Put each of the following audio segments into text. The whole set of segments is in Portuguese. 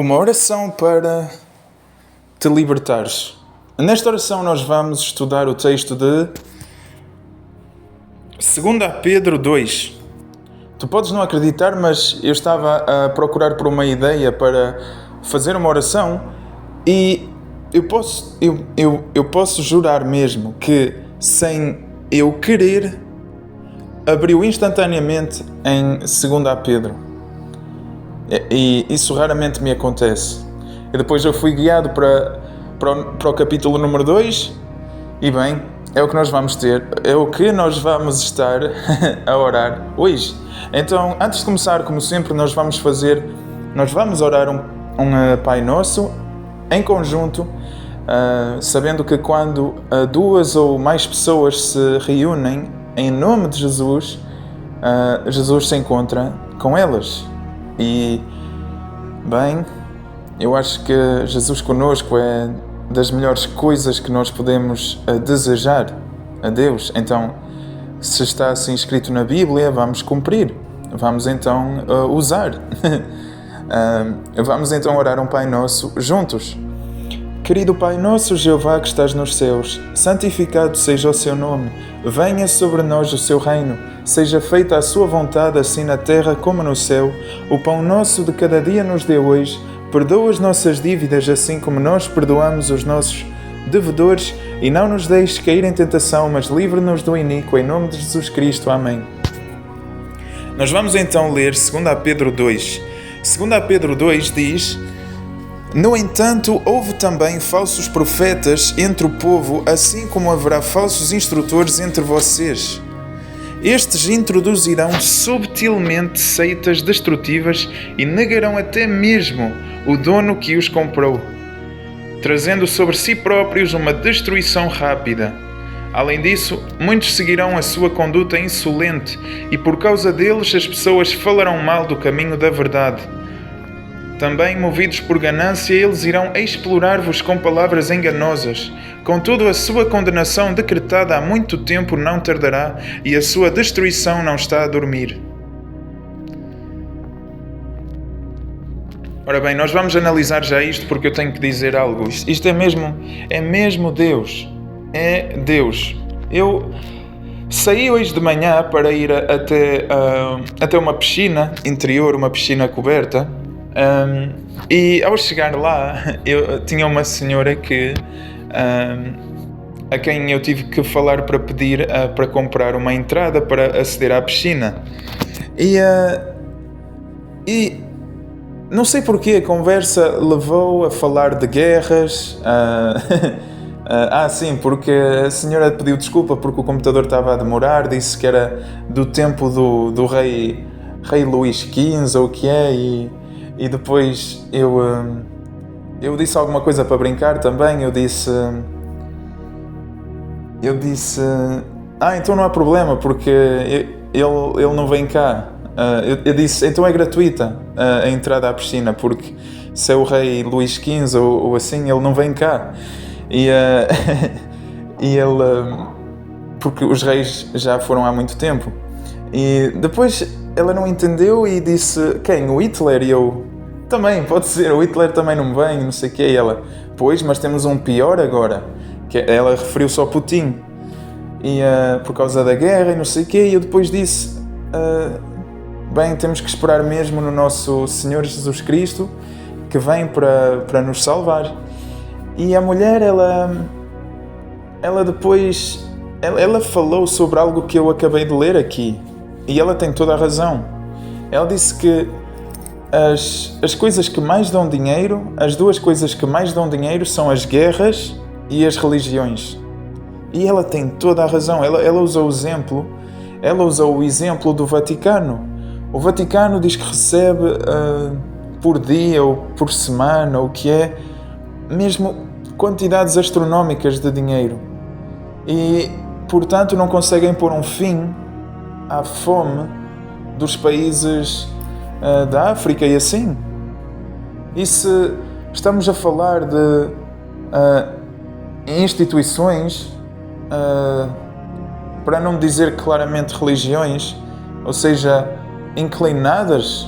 Uma oração para te libertares. Nesta oração nós vamos estudar o texto de 2 Pedro 2. Tu podes não acreditar, mas eu estava a procurar por uma ideia para fazer uma oração e eu posso jurar mesmo que, sem eu querer, abriu instantaneamente em 2 Pedro. E isso raramente me acontece. E depois eu fui guiado para o capítulo número 2 e bem, é o que nós vamos ter, é o que nós vamos estar a orar hoje. Então, antes de começar, como sempre, nós vamos orar um Pai Nosso em conjunto, sabendo que quando duas ou mais pessoas se reúnem em nome de Jesus, Jesus se encontra com elas. E, bem, eu acho que Jesus conosco é das melhores coisas que nós podemos desejar a Deus. Então, se está assim escrito na Bíblia, vamos cumprir. Vamos então usar. Vamos então orar um Pai Nosso juntos. Querido Pai Nosso, Jeová que estás nos céus, santificado seja o seu nome. Venha sobre nós o seu reino. Seja feita a sua vontade, assim na terra como no céu. O pão nosso de cada dia nos dê hoje. Perdoa as nossas dívidas, assim como nós perdoamos os nossos devedores. E não nos deixes cair em tentação, mas livre-nos do iníquo. Em nome de Jesus Cristo. Amém. Nós vamos então ler 2 Pedro 2. 2 Pedro 2 diz: No entanto, houve também falsos profetas entre o povo, assim como haverá falsos instrutores entre vocês. Estes introduzirão subtilmente seitas destrutivas e negarão até mesmo o dono que os comprou, trazendo sobre si próprios uma destruição rápida. Além disso, muitos seguirão a sua conduta insolente e por causa deles as pessoas falarão mal do caminho da verdade. Também, movidos por ganância, eles irão explorar-vos com palavras enganosas. Contudo, a sua condenação decretada há muito tempo não tardará e a sua destruição não está a dormir. Ora bem, nós vamos analisar já isto porque eu tenho que dizer algo. Isto é mesmo Deus. É Deus. Eu saí hoje de manhã para ir até uma piscina interior, uma piscina coberta. E ao chegar lá, eu tinha uma senhora a quem eu tive que falar para pedir para comprar uma entrada para aceder à piscina. E não sei porquê a conversa levou a falar de guerras. Sim, porque a senhora pediu desculpa porque o computador estava a demorar, disse que era do tempo do rei Luís XV ou o que é, e depois eu disse alguma coisa para brincar também. Eu disse então não há problema porque ele não vem cá. Eu disse, então é gratuita a entrada à piscina, porque se é o rei Luís XV ou assim, ele não vem cá. E ele, porque os reis já foram há muito tempo. E depois ela não entendeu e disse, quem? O Hitler? E eu, também, pode ser, o Hitler também não vem, não sei o quê. E ela, pois, mas temos um pior agora. Que ela referiu-se ao Putin. E por causa da guerra e não sei o quê. E eu depois disse, bem, temos que esperar mesmo no nosso Senhor Jesus Cristo, que vem para nos salvar. E a mulher, ela depois, ela falou sobre algo que eu acabei de ler aqui. E ela tem toda a razão. Ela disse que as coisas que mais dão dinheiro, as duas coisas que mais dão dinheiro são as guerras e as religiões. E ela tem toda a razão. Ela usou o exemplo do Vaticano. O Vaticano diz que recebe por dia ou por semana, ou o que é, mesmo quantidades astronómicas de dinheiro. E, portanto, não conseguem pôr um fim à fome dos países da África e assim. E se estamos a falar de instituições, para não dizer claramente religiões, ou seja, inclinadas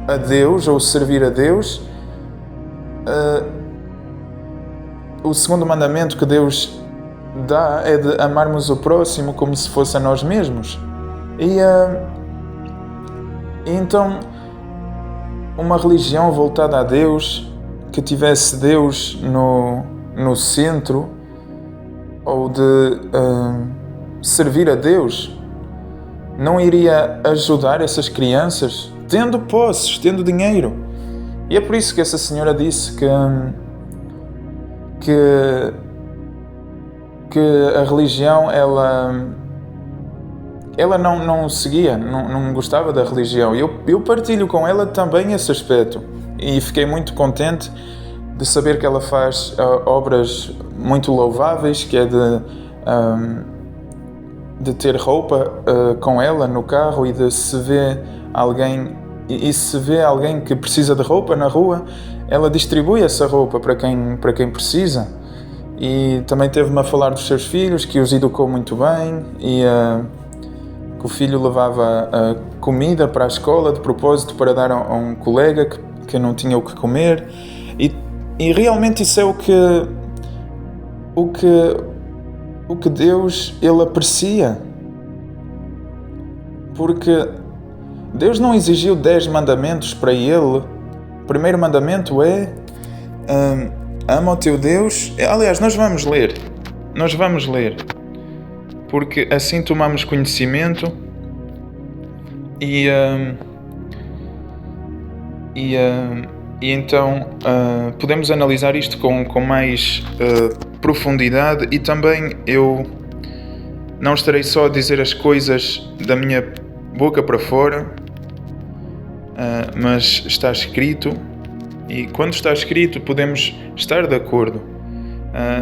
a Deus ou servir a Deus, o segundo mandamento que Deus dá é de amarmos o próximo como se fosse a nós mesmos. E então, uma religião voltada a Deus, que tivesse Deus no centro, ou de servir a Deus, não iria ajudar essas crianças tendo posses, tendo dinheiro. E é por isso que essa senhora disse que a religião, ela não seguia, não gostava da religião. Eu partilho com ela também esse aspecto e fiquei muito contente de saber que ela faz obras muito louváveis, que é de ter roupa com ela no carro, e de se vê alguém, e se vê alguém que precisa de roupa na rua, ela distribui essa roupa para quem precisa. E também teve-me a falar dos seus filhos, que os educou muito bem, e que o filho levava comida para a escola de propósito para dar a um colega que não tinha o que comer. E realmente isso é o que Deus, Ele aprecia. Porque Deus não exigiu 10 mandamentos para Ele. O primeiro mandamento é ama o teu Deus. Aliás, nós vamos ler, porque assim tomamos conhecimento e então podemos analisar isto com mais profundidade. E também eu não estarei só a dizer as coisas da minha boca para fora, mas está escrito, e quando está escrito podemos estar de acordo.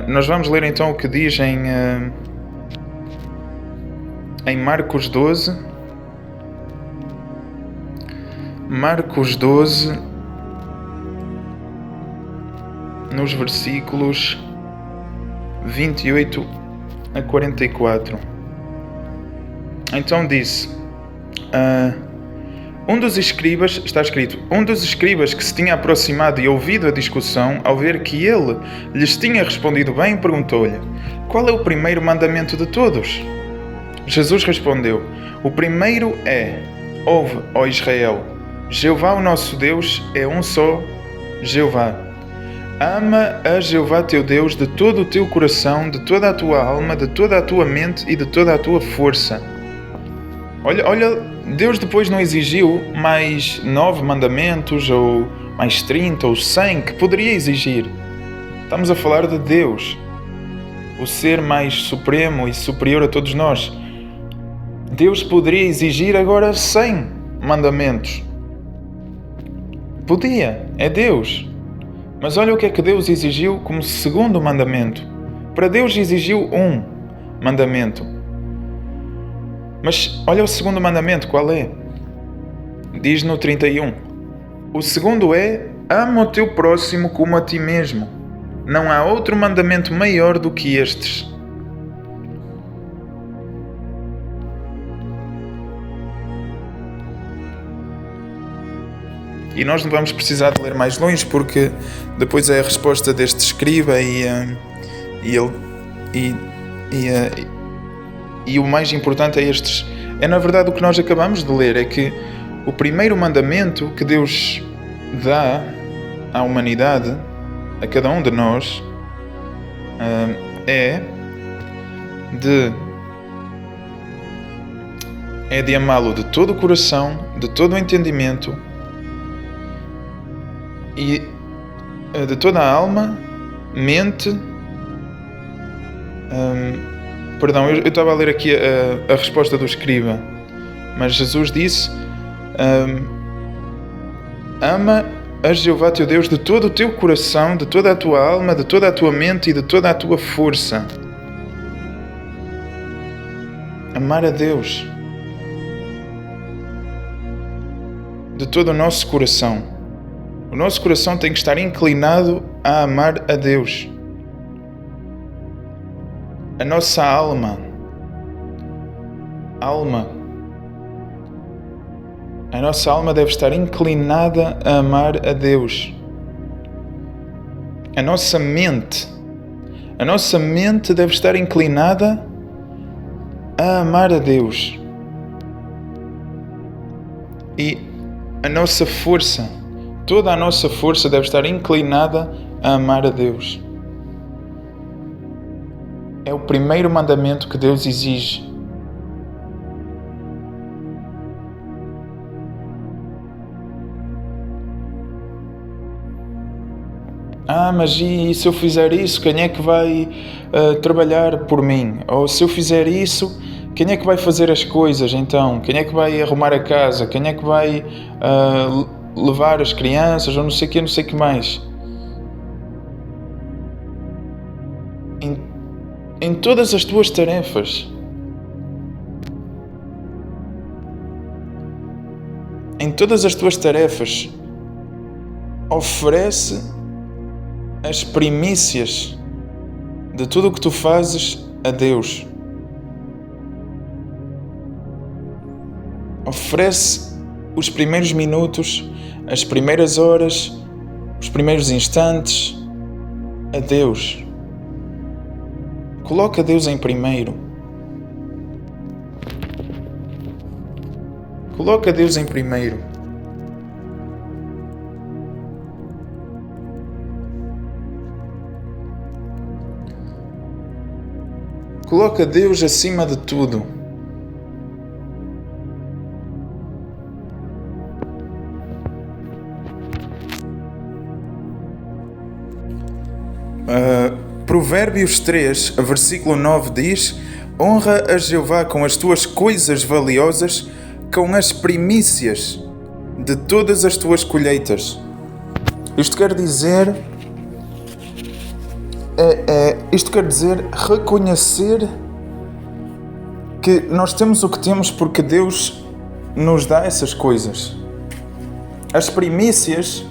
Nós vamos ler então o que diz em Marcos 12. Marcos 12, nos versículos 28 a 44. Então disse, um dos escribas, está escrito, um dos escribas que se tinha aproximado e ouvido a discussão, ao ver que ele lhes tinha respondido bem, perguntou-lhe, qual é o primeiro mandamento de todos? Jesus respondeu, o primeiro é, ouve, ó Israel, Jeová o nosso Deus é um só Jeová. Ama a Jeová teu Deus de todo o teu coração, de toda a tua alma, de toda a tua mente e de toda a tua força. Olha, Deus depois não exigiu mais 9 mandamentos, ou mais 30, ou 100, que poderia exigir. Estamos a falar de Deus, o ser mais supremo e superior a todos nós. Deus poderia exigir agora 100 mandamentos. Podia, é Deus. Mas olha o que é que Deus exigiu como segundo mandamento. Para Deus exigiu um mandamento. Mas olha o segundo mandamento, qual é? Diz no 31. O segundo é, ama o teu próximo como a ti mesmo. Não há outro mandamento maior do que estes. E nós não vamos precisar de ler mais longe, porque depois é a resposta deste escriba e o mais importante é estes. É na verdade o que nós acabamos de ler, é que o primeiro mandamento que Deus dá à humanidade, a cada um de nós, é de amá-lo de todo o coração, de todo o entendimento, e de toda a alma, mente. Perdão, eu estava a ler aqui a resposta do escriba, mas Jesus disse, ama a Jeová teu Deus de todo o teu coração, de toda a tua alma, de toda a tua mente e de toda a tua força. Amar a Deus de todo o nosso coração. O nosso coração tem que estar inclinado a amar a Deus. A nossa alma. A nossa alma deve estar inclinada a amar a Deus. A nossa mente deve estar inclinada a amar a Deus. E a nossa força, toda a nossa força deve estar inclinada a amar a Deus. É o primeiro mandamento que Deus exige. Mas e se eu fizer isso, quem é que vai trabalhar por mim? Ou se eu fizer isso, quem é que vai fazer as coisas então? Quem é que vai arrumar a casa? Quem é que vai levar as crianças? Ou não sei o que mais. Em todas as tuas tarefas. Em todas as tuas tarefas, oferece as primícias de tudo o que tu fazes a Deus. Oferece os primeiros minutos, as primeiras horas, os primeiros instantes a Deus. Coloca Deus em primeiro. Coloca Deus em primeiro. Coloca Deus acima de tudo. Provérbios 3, versículo 9 diz: honra a Jeová com as tuas coisas valiosas, com as primícias de todas as tuas colheitas. Isto quer dizer reconhecer que nós temos o que temos porque Deus nos dá essas coisas. As primícias,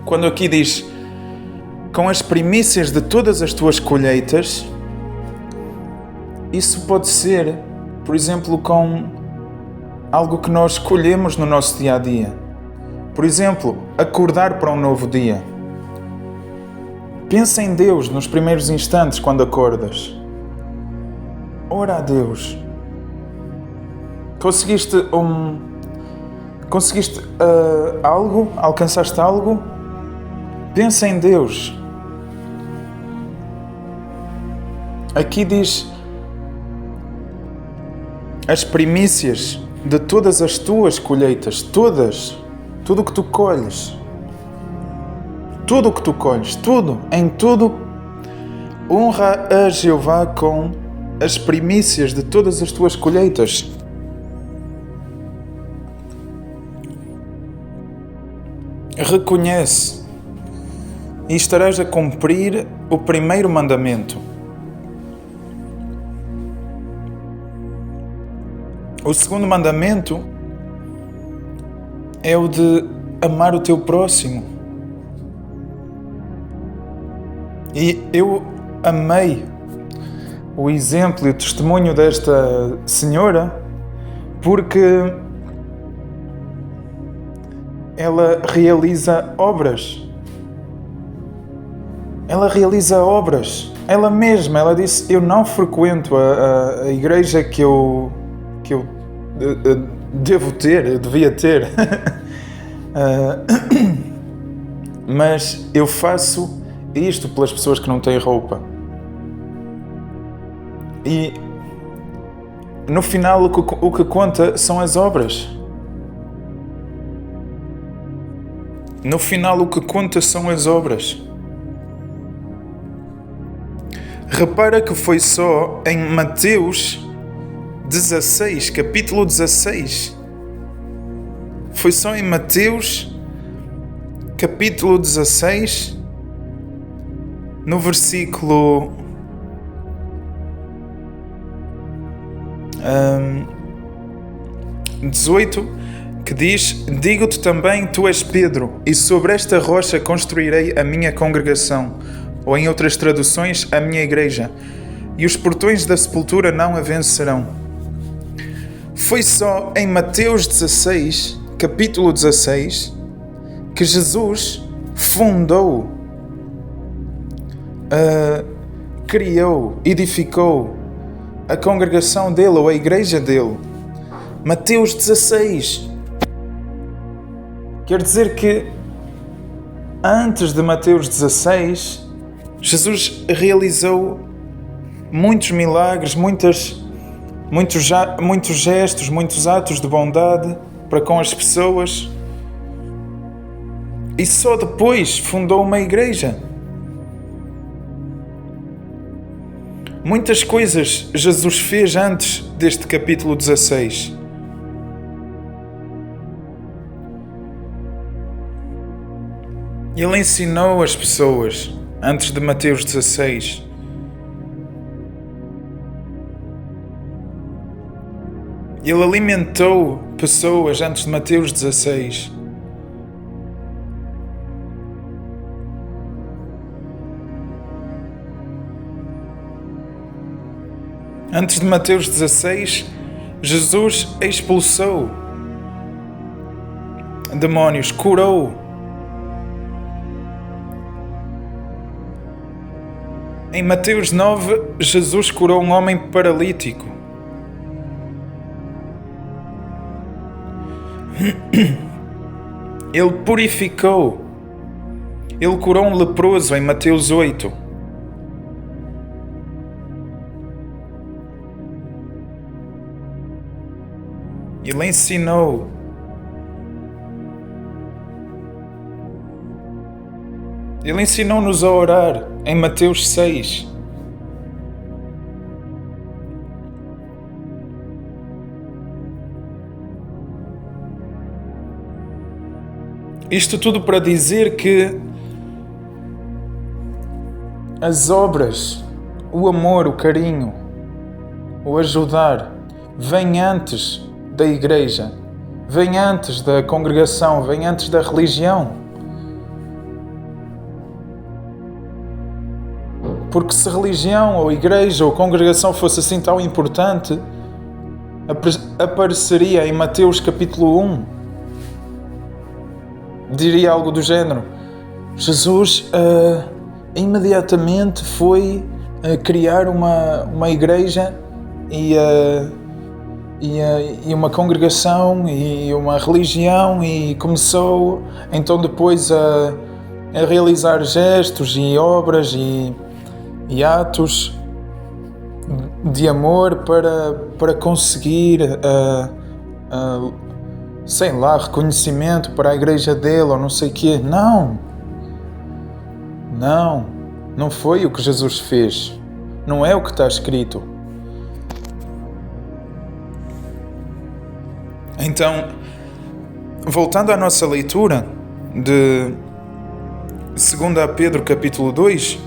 quando aqui diz com as primícias de todas as tuas colheitas, isso pode ser, por exemplo, com algo que nós colhemos no nosso dia a dia. Por exemplo, acordar para um novo dia. Pensa em Deus nos primeiros instantes quando acordas. Ora a Deus. Conseguiste algo? Alcançaste algo? Pensa em Deus. Aqui diz as primícias de todas as tuas colheitas, todas, tudo o que tu colhes. Tudo o que tu colhes, tudo, em tudo, honra a Jeová com as primícias de todas as tuas colheitas. Reconhece e estarás a cumprir o primeiro mandamento. O segundo mandamento é o de amar o teu próximo. E eu amei o exemplo e o testemunho desta senhora porque ela realiza obras. Ela realiza obras. Ela mesma, ela disse, eu não frequento a igreja que eu devo ter, eu devia ter. Mas eu faço isto pelas pessoas que não têm roupa. E no final o que conta são as obras. No final o que conta são as obras. Repara que foi só em Mateus 16, capítulo 16. Foi só em Mateus, capítulo 16, no versículo 18, que diz: digo-te também, tu és Pedro, e sobre esta rocha construirei a minha congregação, ou em outras traduções, a minha igreja, e os portões da sepultura não a vencerão. Foi só em Mateus 16, capítulo 16, que Jesus fundou criou, edificou a congregação dele ou a igreja dele. Mateus 16. Quer dizer que antes de Mateus 16, Jesus realizou muitos milagres, muitos gestos, muitos atos de bondade para com as pessoas. E só depois fundou uma igreja. Muitas coisas Jesus fez antes deste capítulo 16. Ele ensinou as pessoas antes de Mateus 16. Ele alimentou pessoas antes de Mateus 16. Antes de Mateus 16, Jesus expulsou demónios, curou. Em Mateus 9, Jesus curou um homem paralítico. Ele purificou. Ele curou um leproso em Mateus 8. Ele ensinou. Ele ensinou-nos a orar em Mateus 6. Isto tudo para dizer que as obras, o amor, o carinho, o ajudar, vem antes da igreja, vem antes da congregação, vem antes da religião. Porque se religião ou igreja ou congregação fosse assim tão importante, apareceria em Mateus capítulo 1. Diria algo do género: Jesus imediatamente foi criar uma igreja e uma congregação e uma religião, e começou então depois a realizar gestos e obras e atos de amor para conseguir sei lá, reconhecimento para a igreja dele ou não sei o quê. Não foi o que Jesus fez. Não é o que está escrito. Então, voltando à nossa leitura de 2 Pedro capítulo 2,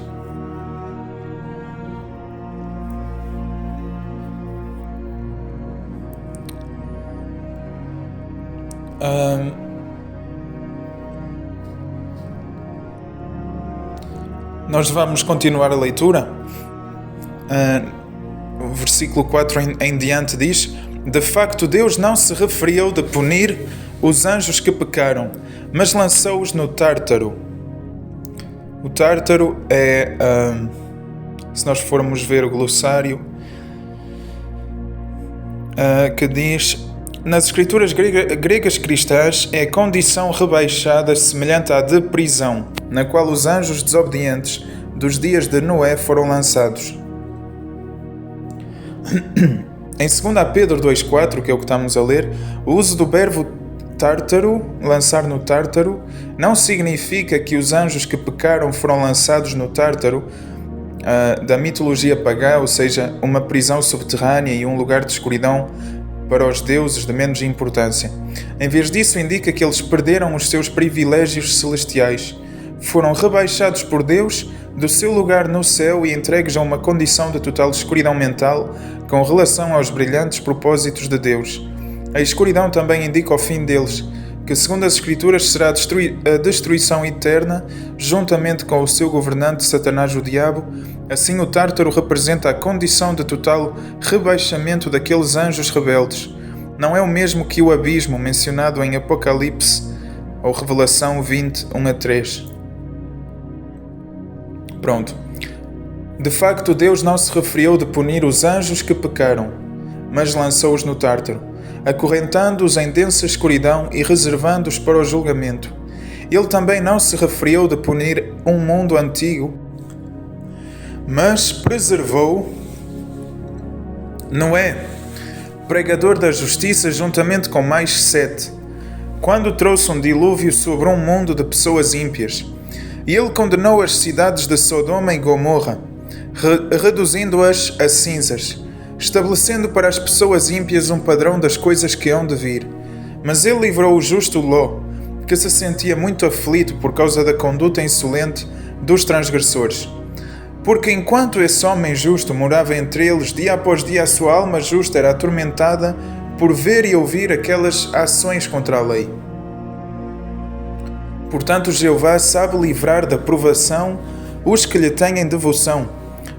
nós vamos continuar a leitura. O versículo 4 em diante diz: de facto, Deus não se referiu de punir os anjos que pecaram, mas lançou-os no Tártaro. O Tártaro é, se nós formos ver o glossário, que diz: nas escrituras gregas cristãs é a condição rebaixada semelhante à de prisão, na qual os anjos desobedientes dos dias de Noé foram lançados. Em 2 Pedro 2,4, que é o que estamos a ler, o uso do verbo tártaro, lançar no Tártaro, não significa que os anjos que pecaram foram lançados no Tártaro da mitologia pagã, ou seja, uma prisão subterrânea e um lugar de escuridão para os deuses de menos importância. Em vez disso, indica que eles perderam os seus privilégios celestiais, foram rebaixados por Deus do seu lugar no céu e entregues a uma condição de total escuridão mental com relação aos brilhantes propósitos de Deus. A escuridão também indica o fim deles, que segundo as Escrituras será a destruição eterna, juntamente com o seu governante Satanás o Diabo. Assim, o Tártaro representa a condição de total rebaixamento daqueles anjos rebeldes. Não é o mesmo que o abismo mencionado em Apocalipse ou Revelação 20, 1-3. Pronto. De facto, Deus não se referiu de punir os anjos que pecaram, mas lançou-os no Tártaro, acorrentando-os em densa escuridão e reservando-os para o julgamento. Ele também não se referiu de punir um mundo antigo, mas preservou Noé, pregador da justiça, juntamente com mais 7, quando trouxe um dilúvio sobre um mundo de pessoas ímpias. E ele condenou as cidades de Sodoma e Gomorra, reduzindo-as a cinzas, estabelecendo para as pessoas ímpias um padrão das coisas que hão de vir. Mas ele livrou o justo Ló, que se sentia muito aflito por causa da conduta insolente dos transgressores. Porque enquanto esse homem justo morava entre eles, dia após dia a sua alma justa era atormentada por ver e ouvir aquelas ações contra a lei. Portanto, Jeová sabe livrar da provação os que lhe têm devoção,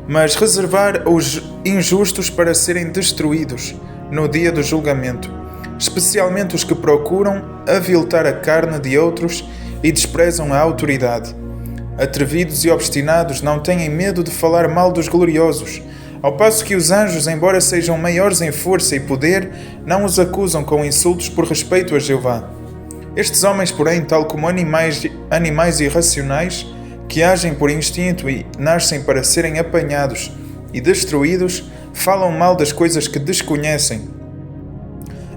mas reservar os injustos para serem destruídos no dia do julgamento, especialmente os que procuram aviltar a carne de outros e desprezam a autoridade. Atrevidos e obstinados não têm medo de falar mal dos gloriosos, ao passo que os anjos, embora sejam maiores em força e poder, não os acusam com insultos por respeito a Jeová. Estes homens, porém, tal como animais irracionais, que agem por instinto e nascem para serem apanhados e destruídos, falam mal das coisas que desconhecem.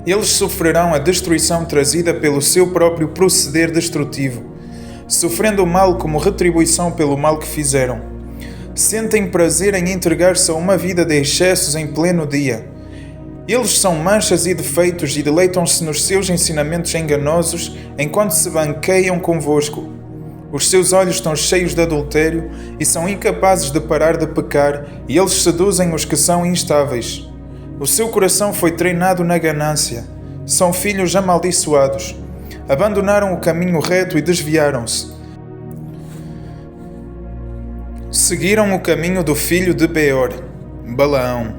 Eles sofrerão a destruição trazida pelo seu próprio proceder destrutivo, sofrendo o mal como retribuição pelo mal que fizeram. Sentem prazer em entregar-se a uma vida de excessos em pleno dia. Eles são manchas e defeitos e deleitam-se nos seus ensinamentos enganosos enquanto se banqueiam convosco. Os seus olhos estão cheios de adultério e são incapazes de parar de pecar, e eles seduzem os que são instáveis. O seu coração foi treinado na ganância. São filhos amaldiçoados. Abandonaram o caminho reto e desviaram-se. Seguiram o caminho do filho de Beor, Balaão,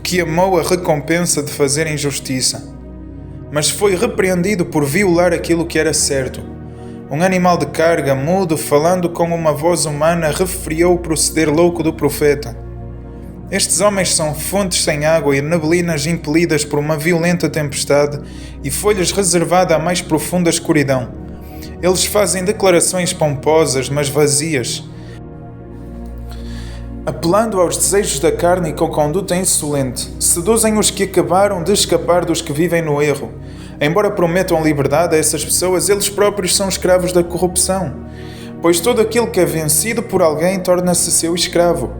que amou a recompensa de fazer injustiça, mas foi repreendido por violar aquilo que era certo. Um animal de carga, mudo, falando com uma voz humana, referiu o proceder louco do profeta. Estes homens são fontes sem água e neblinas impelidas por uma violenta tempestade e folhas reservadas à mais profunda escuridão. Eles fazem declarações pomposas, mas vazias, apelando aos desejos da carne e com conduta insolente, seduzem os que acabaram de escapar dos que vivem no erro. Embora prometam liberdade a essas pessoas, eles próprios são escravos da corrupção, pois todo aquele que é vencido por alguém torna-se seu escravo.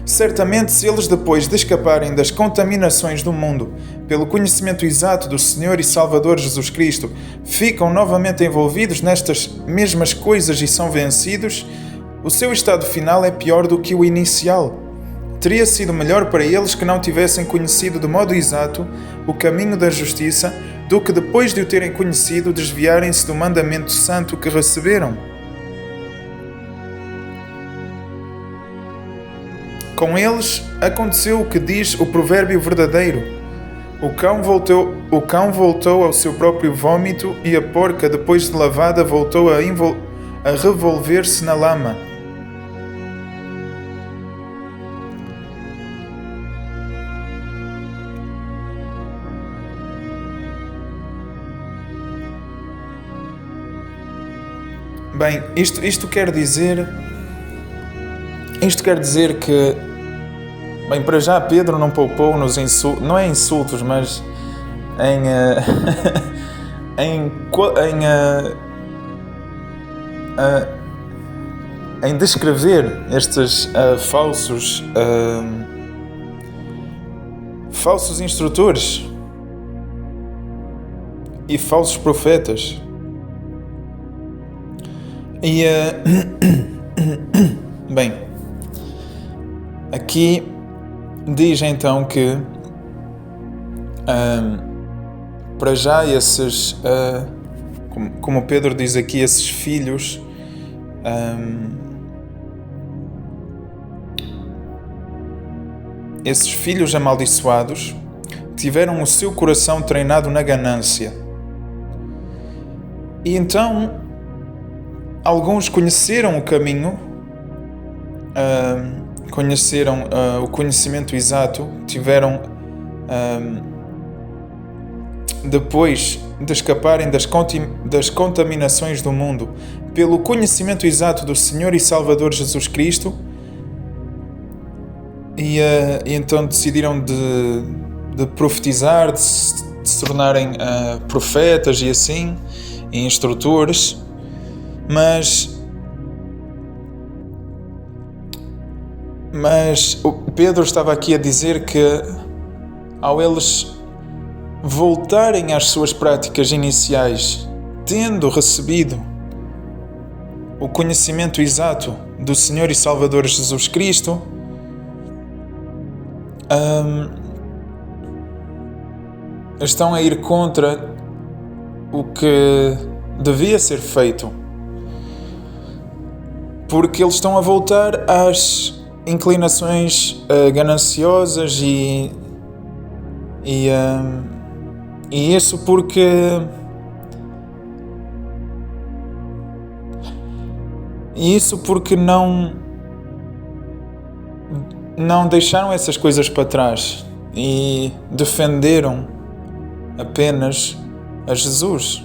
Certamente, se eles, depois de escaparem das contaminações do mundo, pelo conhecimento exato do Senhor e Salvador Jesus Cristo, ficam novamente envolvidos nestas mesmas coisas e são vencidos, o seu estado final é pior do que o inicial. Teria sido melhor para eles que não tivessem conhecido de modo exato o caminho da justiça, do que depois de o terem conhecido desviarem-se do mandamento santo que receberam. Com eles aconteceu o que diz o provérbio verdadeiro: o cão voltou ao seu próprio vômito e a porca, depois de lavada, voltou a revolver-se na lama. Bem, isto quer dizer que, bem, para já Pedro não poupou nos insultos, não é insultos, mas em descrever estes falsos instrutores e falsos profetas. E, bem, aqui diz então que, para já esses, como Pedro diz aqui, esses filhos, amaldiçoados tiveram o seu coração treinado na ganância. E então alguns conheceram o caminho, conheceram o conhecimento exato, tiveram, depois de escaparem das contaminações do mundo, pelo conhecimento exato do Senhor e Salvador Jesus Cristo, e então decidiram de profetizar, de se tornarem profetas e assim, e instrutores, mas o Pedro estava aqui a dizer que ao eles voltarem às suas práticas iniciais, tendo recebido o conhecimento exato do Senhor e Salvador Jesus Cristo, estão a ir contra o que devia ser feito, porque eles estão a voltar às inclinações gananciosas e isso porque não deixaram essas coisas para trás e defenderam apenas a Jesus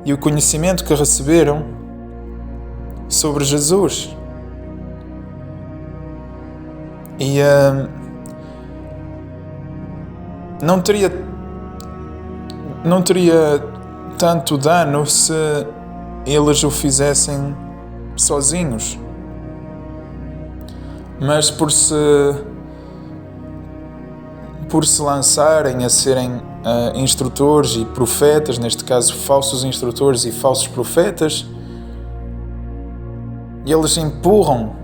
e o conhecimento que receberam sobre Jesus. E não teria tanto dano se eles o fizessem sozinhos. Mas por se lançarem a serem instrutores e profetas, neste caso falsos instrutores e falsos profetas, eles empurram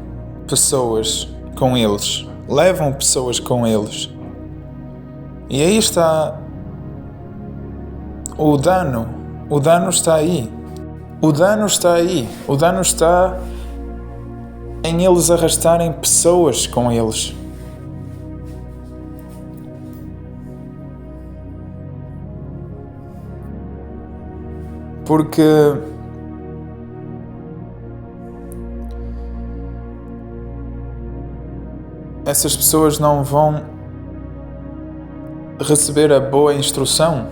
pessoas com eles, levam pessoas com eles. E aí está o dano. O dano está aí. O dano está em eles arrastarem pessoas com eles. Porque essas pessoas não vão receber a boa instrução.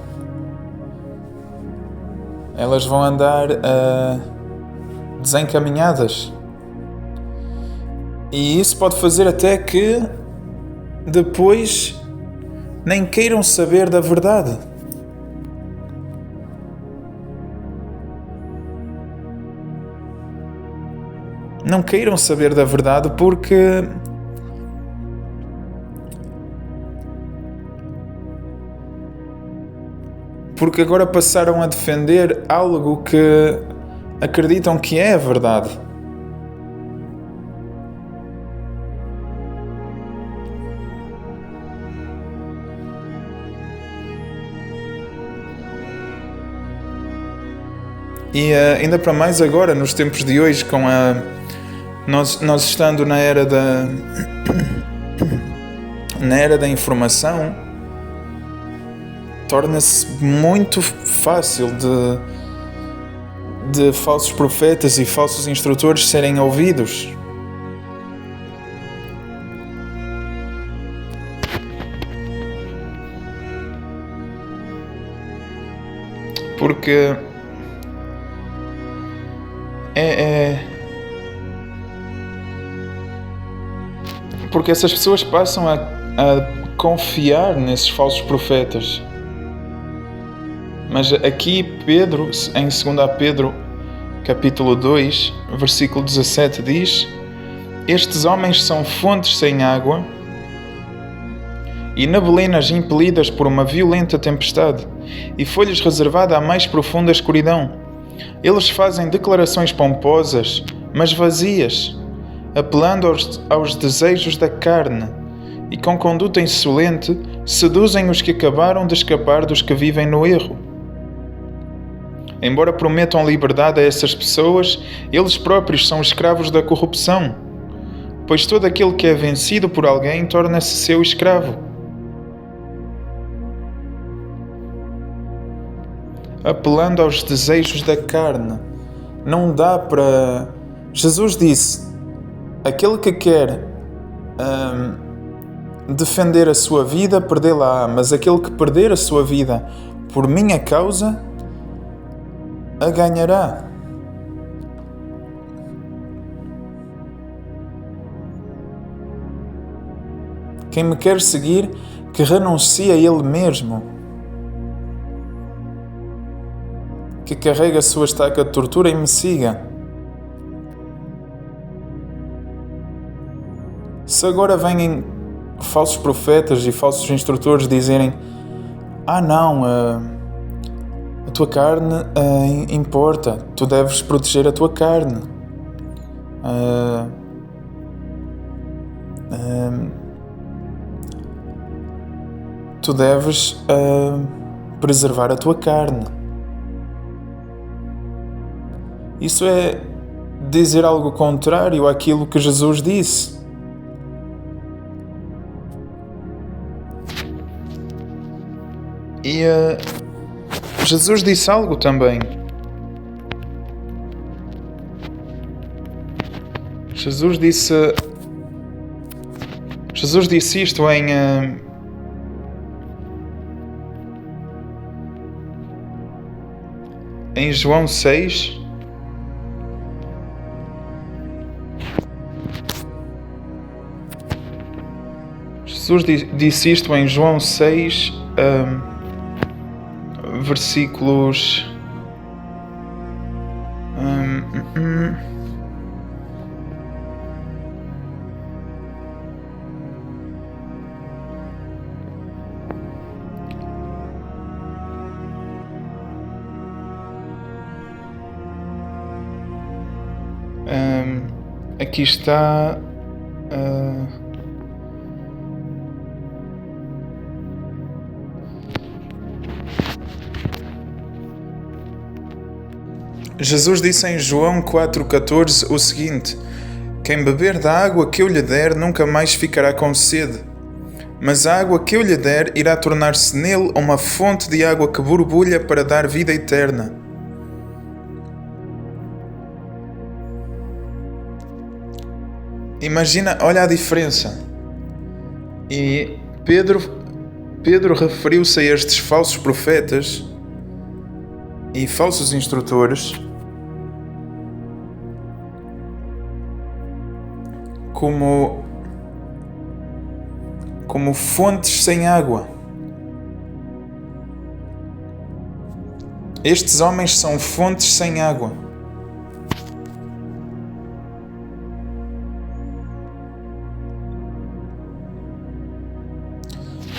Elas vão andar desencaminhadas. E isso pode fazer até que depois nem queiram saber da verdade. Não queiram saber da verdade porque agora passaram a defender algo que acreditam que é a verdade. E ainda para mais agora, nos tempos de hoje, com nós estando na era da informação, torna-se muito fácil de falsos profetas e falsos instrutores serem ouvidos. Porque porque essas pessoas passam a confiar nesses falsos profetas. Mas aqui Pedro, em 2 Pedro capítulo 2, versículo 17 diz: estes homens são fontes sem água e neblinas impelidas por uma violenta tempestade, e foi-lhes reservada a mais profunda escuridão. Eles fazem declarações pomposas, mas vazias, apelando aos desejos da carne, e com conduta insolente seduzem os que acabaram de escapar dos que vivem no erro. Embora prometam liberdade a essas pessoas, eles próprios são escravos da corrupção, pois todo aquele que é vencido por alguém torna-se seu escravo. Apelando aos desejos da carne. Não dá para... Jesus disse: aquele que quer defender a sua vida, perdê-la-á, mas aquele que perder a sua vida por minha causa, a ganhará. Quem me quer seguir, que renuncie a ele mesmo, que carregue a sua estaca de tortura e me siga. Se agora vêm falsos profetas e falsos instrutores dizerem: não, a tua carne importa, tu deves proteger a tua carne, tu deves preservar a tua carne. Isso é dizer algo contrário àquilo que Jesus disse. E Jesus disse algo também. Jesus disse isto em João 6. Jesus disse isto em João 6, versículos... aqui está... Jesus disse em João 4,14 o seguinte: quem beber da água que eu lhe der nunca mais ficará com sede, mas a água que eu lhe der irá tornar-se nele uma fonte de água que borbulha para dar vida eterna. Imagina, olha a diferença. E Pedro referiu-se a estes falsos profetas e falsos instrutores como fontes sem água. Estes homens são fontes sem água.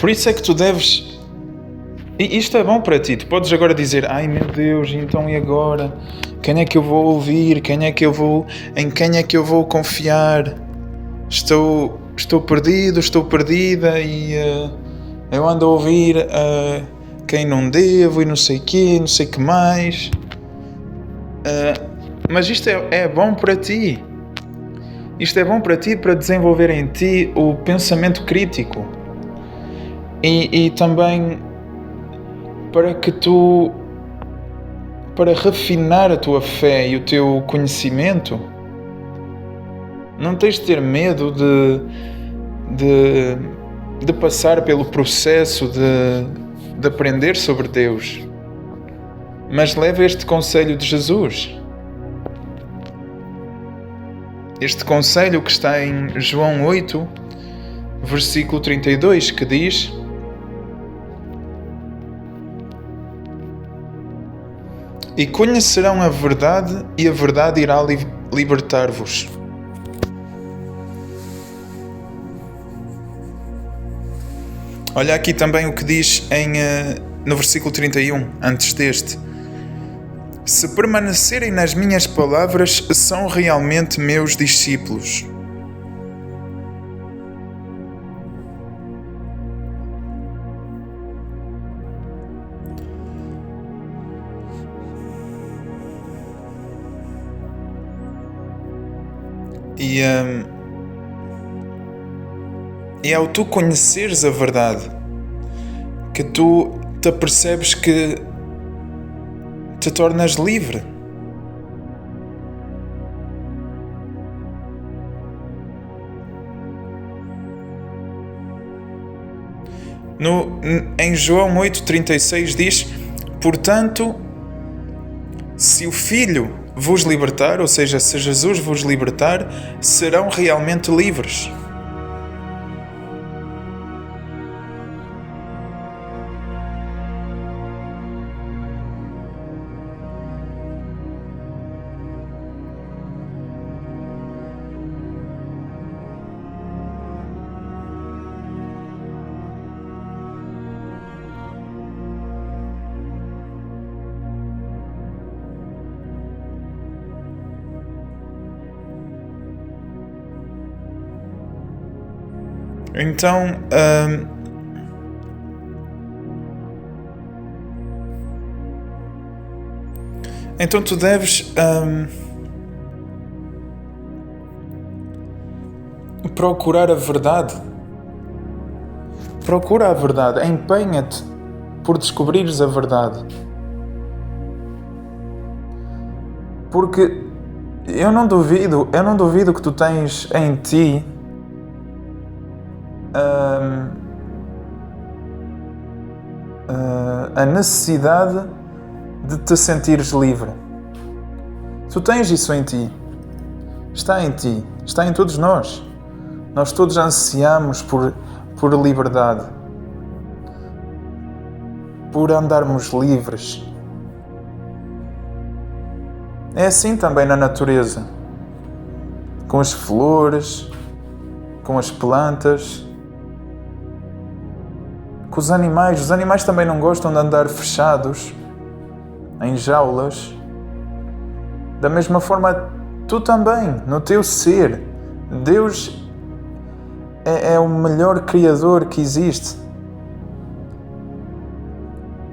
Por isso é que tu deves... E isto é bom para ti. Tu podes agora dizer: ai meu Deus, então e agora? Quem é que eu vou ouvir? Em quem é que eu vou confiar? Estou perdido, estou perdida e eu ando a ouvir quem não devo e não sei quê, não sei que mais. Mas isto é bom para ti. Isto é bom para ti, para desenvolver em ti o pensamento crítico. E também para refinar a tua fé e o teu conhecimento. Não tens de ter medo de passar pelo processo de aprender sobre Deus. Mas leva este conselho de Jesus. Este conselho que está em João 8, versículo 32, que diz: e conhecerão a verdade, e a verdade irá libertar-vos. Olha aqui também o que diz no versículo 31, antes deste: se permanecerem nas minhas palavras, são realmente meus discípulos. E ao tu conheceres a verdade, que tu te apercebes que te tornas livre. Em João 8,36 diz: portanto, se o Filho vos libertar, ou seja, se Jesus vos libertar, serão realmente livres. Então tu deves procurar a verdade. Procura a verdade. Empenha-te por descobrires a verdade. Porque eu não duvido que tu tens em ti a necessidade de te sentires livre. Tu tens isso em ti. Está em ti. Está em todos nós. Nós todos ansiamos por liberdade. Por andarmos livres. É assim também na natureza. Com as flores, com as plantas, com os animais. Os animais também não gostam de andar fechados em jaulas. Da mesma forma, tu também, no teu ser. Deus é o melhor criador que existe.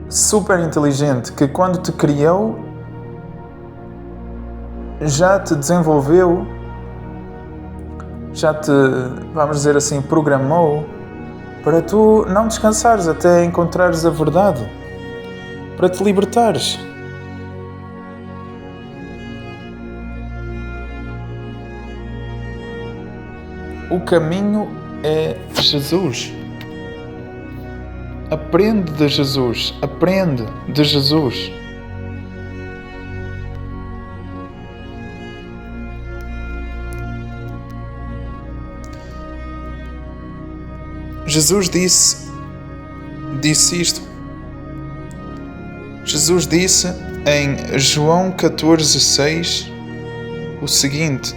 Super inteligente, que quando te criou, já te desenvolveu, já te, vamos dizer assim, programou para tu não descansares até encontrares a verdade, para te libertares. O caminho é Jesus. Aprende de Jesus. Aprende de Jesus. Jesus disse isto. Jesus disse em João 14,6 o seguinte: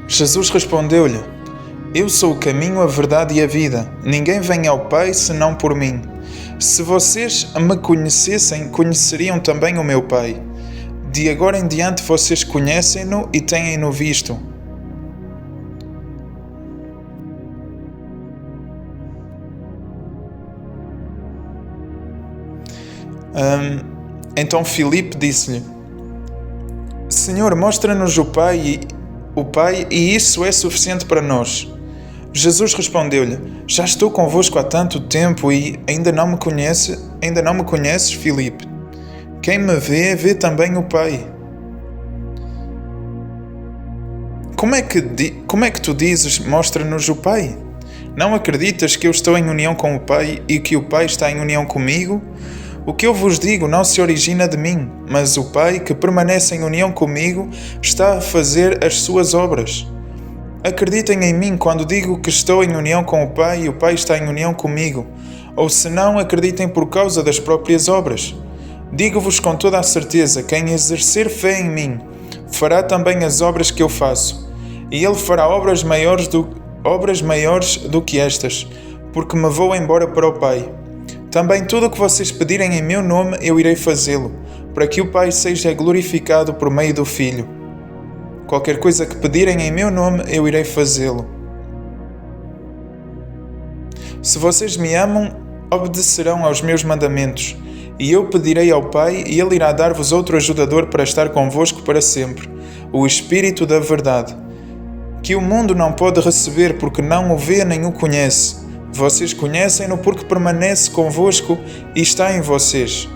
Jesus respondeu-lhe: Eu sou o caminho, a verdade e a vida. Ninguém vem ao Pai senão por mim. Se vocês me conhecessem, conheceriam também o meu Pai. De agora em diante vocês conhecem-no e têm-no visto. Então Filipe disse-lhe: Senhor, mostra-nos o Pai, e isso é suficiente para nós. Jesus respondeu-lhe: Já estou convosco há tanto tempo e ainda não me conheces, Filipe? Quem me vê, vê também o Pai. Como é que tu dizes, mostra-nos o Pai? Não acreditas que eu estou em união com o Pai e que o Pai está em união comigo? O que eu vos digo não se origina de mim, mas o Pai, que permanece em união comigo, está a fazer as suas obras. Acreditem em mim quando digo que estou em união com o Pai e o Pai está em união comigo, ou se não, acreditem por causa das próprias obras. Digo-vos com toda a certeza, quem exercer fé em mim, fará também as obras que eu faço, e ele fará obras maiores do que estas, porque me vou embora para o Pai. Também tudo o que vocês pedirem em meu nome, eu irei fazê-lo, para que o Pai seja glorificado por meio do Filho. Qualquer coisa que pedirem em meu nome, eu irei fazê-lo. Se vocês me amam, obedecerão aos meus mandamentos, e eu pedirei ao Pai, e Ele irá dar-vos outro ajudador para estar convosco para sempre, o Espírito da Verdade, que o mundo não pode receber porque não o vê nem o conhece. Vocês conhecem-no porque permanece convosco e está em vocês.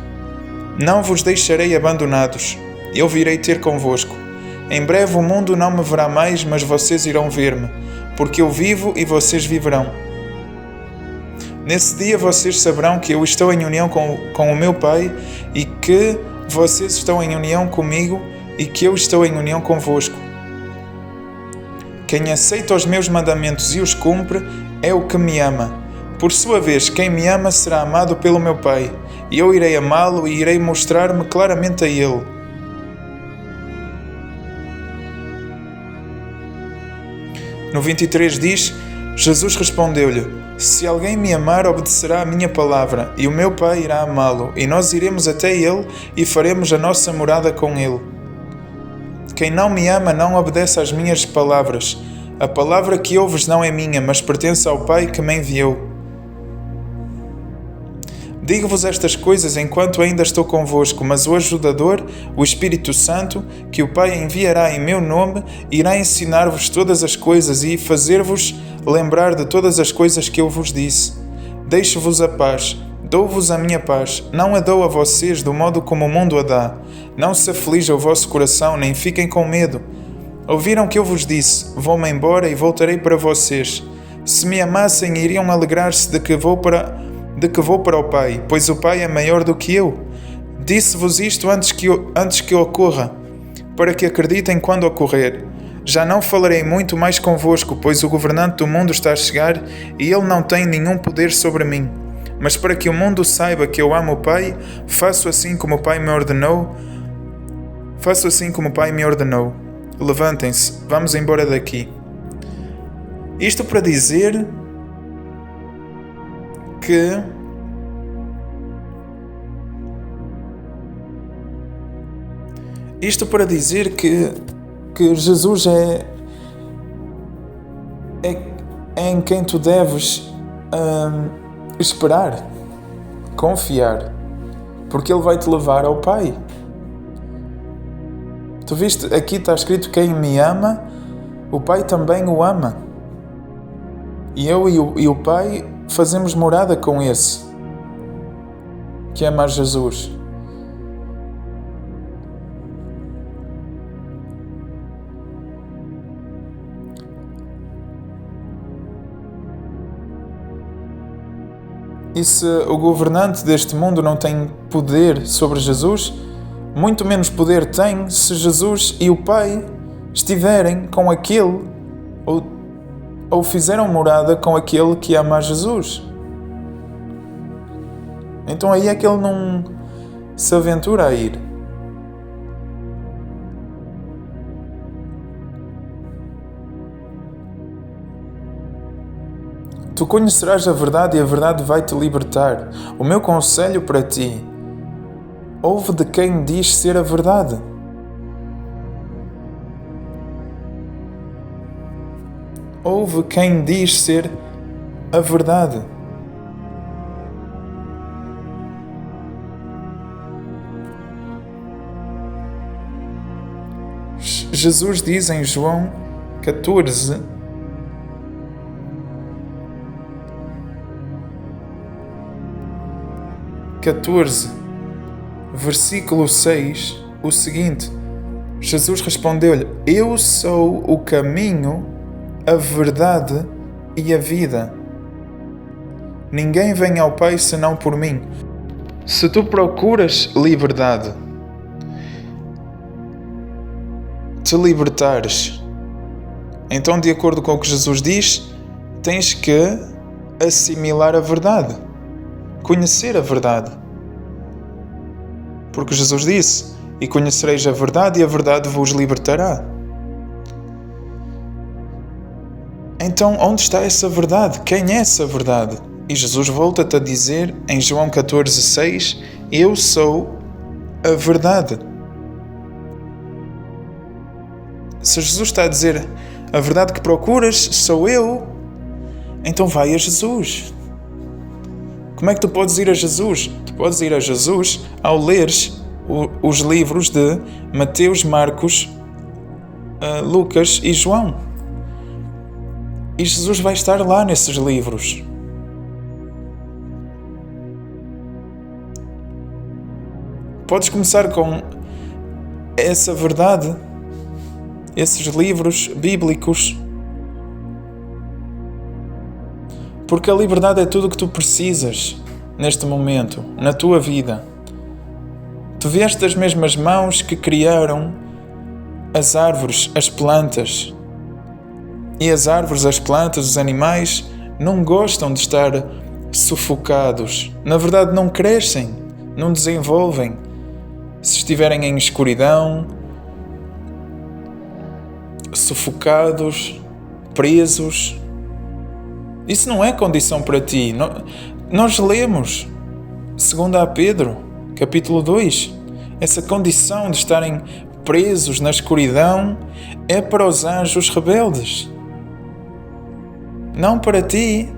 Não vos deixarei abandonados, eu virei ter convosco. Em breve o mundo não me verá mais, mas vocês irão ver-me, porque eu vivo e vocês viverão. Nesse dia vocês saberão que eu estou em união com o meu Pai e que vocês estão em união comigo e que eu estou em união convosco. Quem aceita os meus mandamentos e os cumpre é o que me ama. Por sua vez, quem me ama será amado pelo meu Pai, e eu irei amá-lo e irei mostrar-me claramente a ele. No 23 diz, Jesus respondeu-lhe: Se alguém me amar, obedecerá à minha palavra, e o meu Pai irá amá-lo, e nós iremos até ele e faremos a nossa morada com ele. Quem não me ama não obedece às minhas palavras. A palavra que ouves não é minha, mas pertence ao Pai que me enviou. Digo-vos estas coisas enquanto ainda estou convosco, mas o ajudador, o Espírito Santo, que o Pai enviará em meu nome, irá ensinar-vos todas as coisas e fazer-vos lembrar de todas as coisas que eu vos disse. Deixo-vos a paz, dou-vos a minha paz, não a dou a vocês do modo como o mundo a dá. Não se aflija o vosso coração, nem fiquem com medo. Ouviram que eu vos disse, vou-me embora e voltarei para vocês. Se me amassem, iriam alegrar-se de que vou para o Pai, pois o Pai é maior do que eu. Disse-vos isto antes que ocorra, para que acreditem quando ocorrer. Já não falarei muito mais convosco, pois o governante do mundo está a chegar e ele não tem nenhum poder sobre mim. Mas para que o mundo saiba que eu amo o Pai, faço assim como o Pai me ordenou. Levantem-se, vamos embora daqui. Isto para dizer que Jesus é em quem tu deves esperar, confiar, porque Ele vai te levar ao Pai. Tu viste, aqui está escrito: quem me ama, o Pai também o ama. E eu e o Pai fazemos morada com esse que ama a Jesus. E se o governante deste mundo não tem poder sobre Jesus, muito menos poder tem se Jesus e o Pai estiverem com aquele ou fizeram morada com aquele que ama a Jesus. Então aí é que ele não se aventura a ir. Tu conhecerás a verdade e a verdade vai te libertar. O meu conselho para ti: ouve de quem diz ser a verdade. Ouve quem diz ser a verdade. Jesus diz em João 14, versículo 6, o seguinte: Jesus respondeu-lhe: Eu sou o caminho, a verdade e a vida. Ninguém vem ao Pai senão por mim. Se tu procuras liberdade, te libertares, então, de acordo com o que Jesus diz, tens que assimilar a verdade, conhecer a verdade. Porque Jesus disse: E conhecereis a verdade, e a verdade vos libertará. Então, onde está essa verdade? Quem é essa verdade? E Jesus volta-te a dizer em João 14, 6: Eu sou a verdade. Se Jesus está a dizer: a verdade que procuras sou eu, então vai a Jesus. Como é que tu podes ir a Jesus? Tu podes ir a Jesus ao leres os livros de Mateus, Marcos, Lucas e João. E Jesus vai estar lá nesses livros. Podes começar com essa verdade esses livros bíblicos, porque a liberdade é tudo o que tu precisas neste momento, na tua vida. Tu vieste das mesmas mãos que criaram as árvores, as plantas. E as árvores, as plantas, os animais não gostam de estar sufocados. Na verdade, não crescem, não desenvolvem. Se estiverem em escuridão, sufocados, presos, isso não é condição para ti. Nós lemos, segundo a Pedro, capítulo 2, essa condição de estarem presos na escuridão é para os anjos rebeldes, não para ti.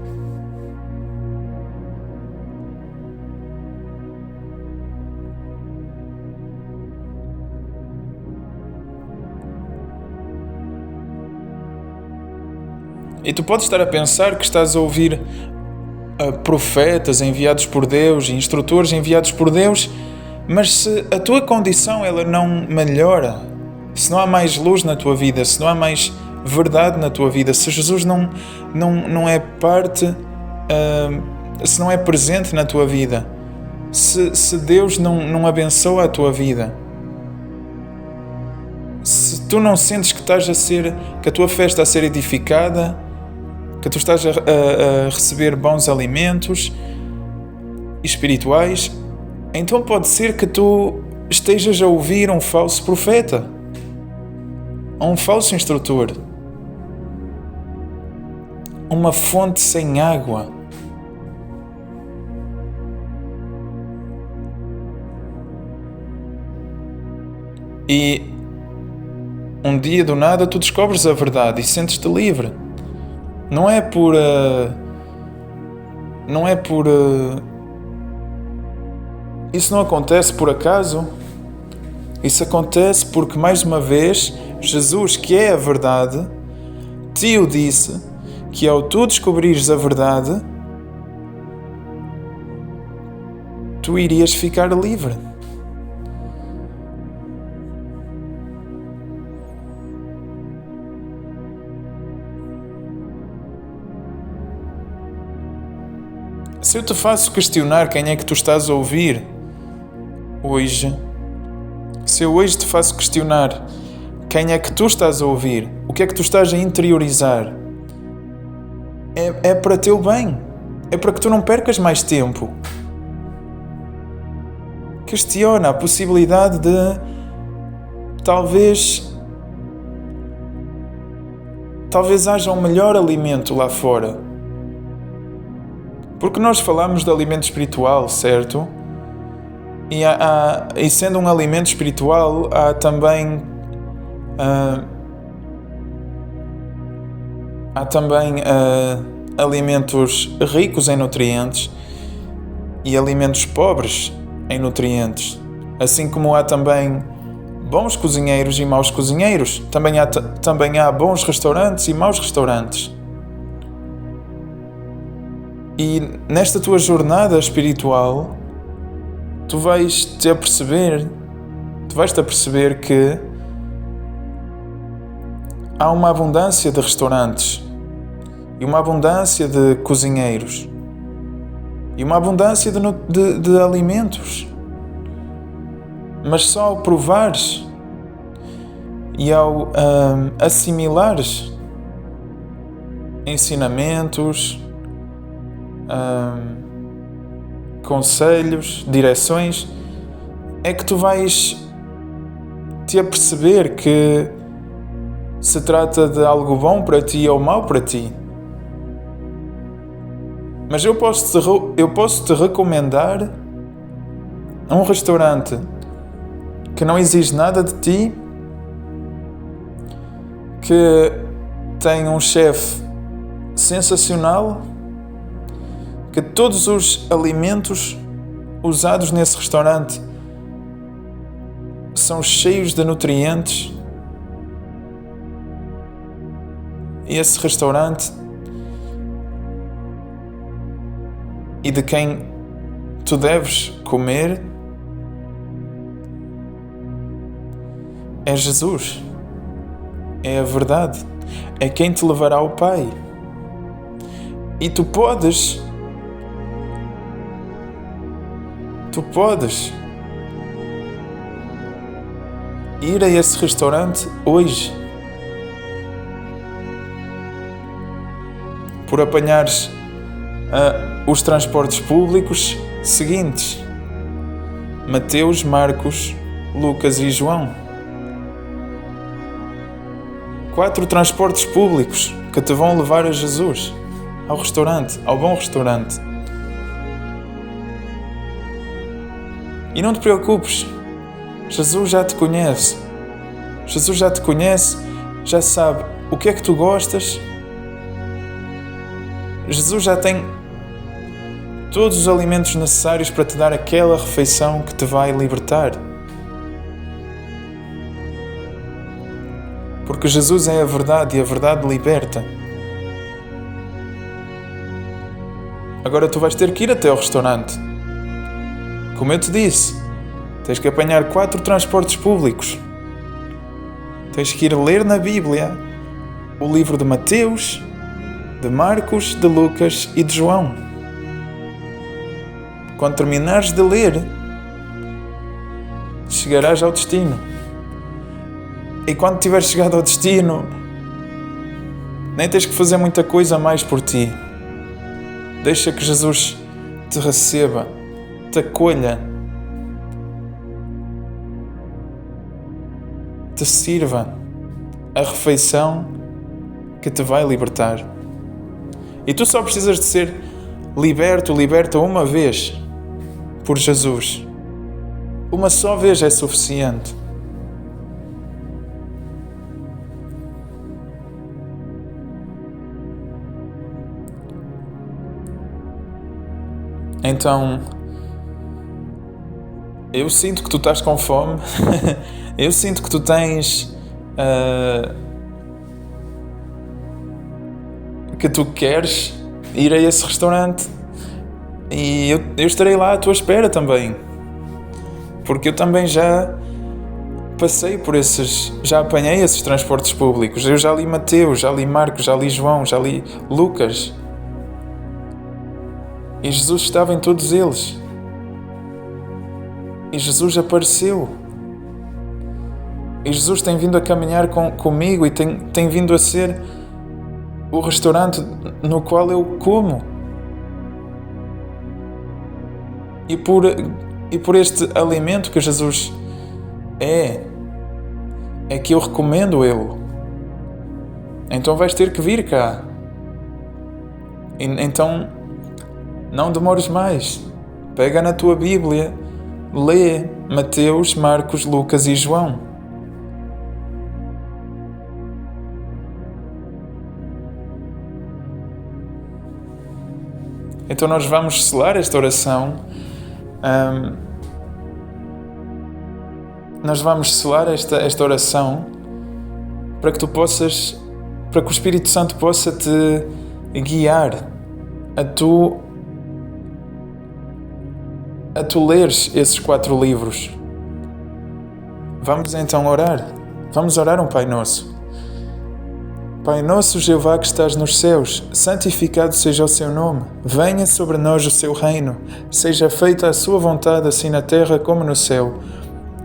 E tu podes estar a pensar que estás a ouvir profetas enviados por Deus e instrutores enviados por Deus, mas se a tua condição ela não melhora, se não há mais luz na tua vida, se não há mais verdade na tua vida, se Jesus não é parte, se não é presente na tua vida, se Deus não abençoa a tua vida, se tu não sentes que que a tua fé está a ser edificada, que tu estás a receber bons alimentos espirituais, então pode ser que tu estejas a ouvir um falso profeta, um falso instrutor, uma fonte sem água. E um dia do nada tu descobres a verdade e sentes-te livre. Não é por isso não acontece por acaso. Isso acontece porque, mais uma vez, Jesus, que é a verdade, te o disse, que ao tu descobrires a verdade, tu irias ficar livre. Se eu te faço questionar quem é que tu estás a ouvir hoje, se eu hoje te faço questionar quem é que tu estás a ouvir, o que é que tu estás a interiorizar, é para teu bem, é para que tu não percas mais tempo. Questiona a possibilidade de talvez haja um melhor alimento lá fora. Porque nós falamos de alimento espiritual, certo? E sendo um alimento espiritual, há também alimentos ricos em nutrientes e alimentos pobres em nutrientes. Assim como há também bons cozinheiros e maus cozinheiros. Também há bons restaurantes e maus restaurantes. E nesta tua jornada espiritual, tu vais-te a perceber que há uma abundância de restaurantes e uma abundância de cozinheiros e uma abundância de alimentos. Mas só ao provares e ao assimilares ensinamentos, conselhos, direções, é que tu vais te aperceber que se trata de algo bom para ti ou mau para ti. Mas eu posso te recomendar um restaurante que não exige nada de ti, que tem um chefe sensacional, que todos os alimentos usados nesse restaurante são cheios de nutrientes. E esse restaurante, e de quem tu deves comer, é Jesus. é a verdade, é quem te levará ao Pai. E tu podes ir a esse restaurante hoje, por apanhares os transportes públicos seguintes: Mateus, Marcos, Lucas e João. 4 transportes públicos que te vão levar a Jesus, ao restaurante, ao bom restaurante. E não te preocupes, Jesus já te conhece. Jesus já te conhece, já sabe o que é que tu gostas. Jesus já tem todos os alimentos necessários para te dar aquela refeição que te vai libertar. Porque Jesus é a verdade e a verdade liberta. Agora tu vais ter que ir até ao restaurante. Como eu te disse, tens que apanhar 4 transportes públicos. Tens que ir ler na Bíblia o livro de Mateus, de Marcos, de Lucas e de João. Quando terminares de ler, chegarás ao destino. E quando tiveres chegado ao destino, nem tens que fazer muita coisa mais por ti. Deixa que Jesus te receba, te acolha, te sirva a refeição que te vai libertar. E tu só precisas de ser liberta uma vez por Jesus. Uma só vez é suficiente. Então, eu sinto que tu estás com fome. Eu sinto que tu tens que tu queres ir a esse restaurante, e eu estarei lá à tua espera também, porque eu também já passei por já apanhei esses transportes públicos. Eu já li Mateus, já li Marcos, já li João, já li Lucas, e Jesus estava em todos eles, e Jesus apareceu, e Jesus tem vindo a caminhar comigo, e tem vindo a ser o restaurante no qual eu como. E por este alimento que Jesus é que eu recomendo ele. Então vais ter que vir cá. Então não demores mais. Pega na tua Bíblia, lê Mateus, Marcos, Lucas e João. Então nós vamos selar esta oração. Nós vamos selar esta oração para que para que o Espírito Santo possa te guiar a tu leres esses 4 livros. Vamos então orar. Vamos orar um Pai Nosso. Pai nosso, Jeová que estás nos céus, santificado seja o seu nome. Venha sobre nós o seu reino. Seja feita a sua vontade, assim na terra como no céu.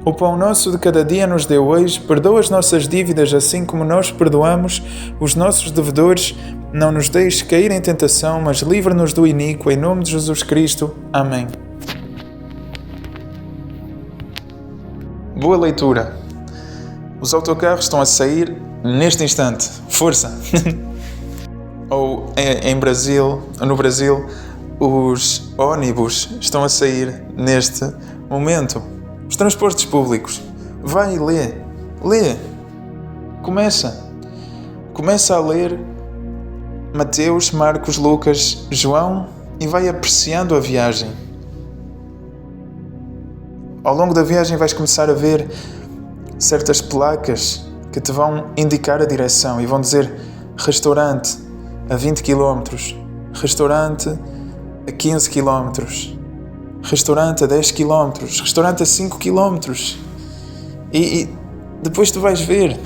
O pão nosso de cada dia nos dê hoje. Perdoa as nossas dívidas, assim como nós perdoamos os nossos devedores. Não nos deixes cair em tentação, mas livra-nos do iníquo. Em nome de Jesus Cristo. Amém. Boa leitura. Os autocarros estão a sair neste instante. Força! Ou no Brasil, os ônibus estão a sair neste momento. Os transportes públicos. Vai e lê. Lê. Começa a ler Mateus, Marcos, Lucas, João e vai apreciando a viagem. Ao longo da viagem vais começar a ver certas placas que te vão indicar a direção e vão dizer restaurante a 20 km, restaurante a 15 km, restaurante a 10 km, restaurante a 5 km. E depois tu vais ver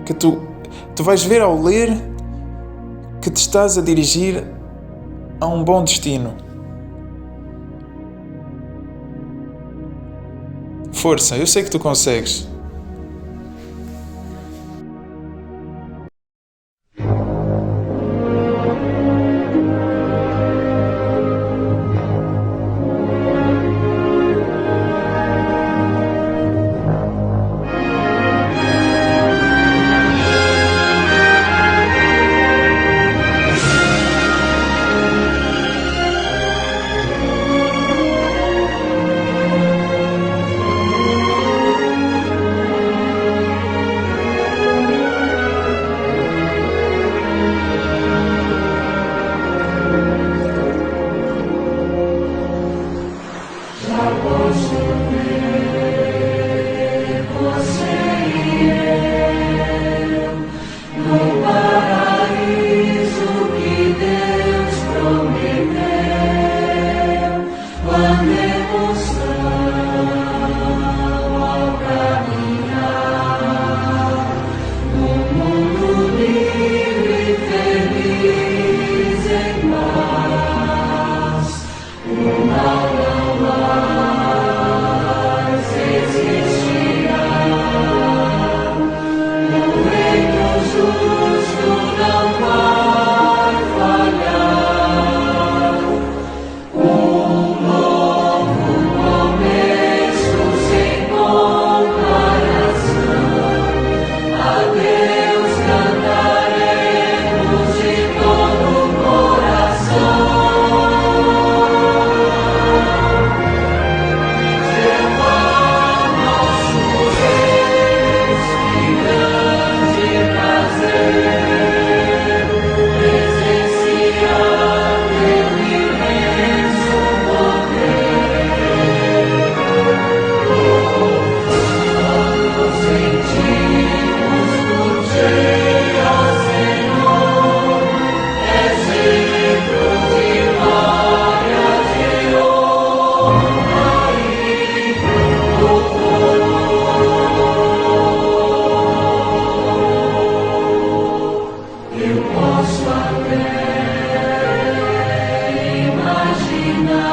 que tu vais ver ao ler que te estás a dirigir a um bom destino. Força, eu sei que tu consegues. Imaginar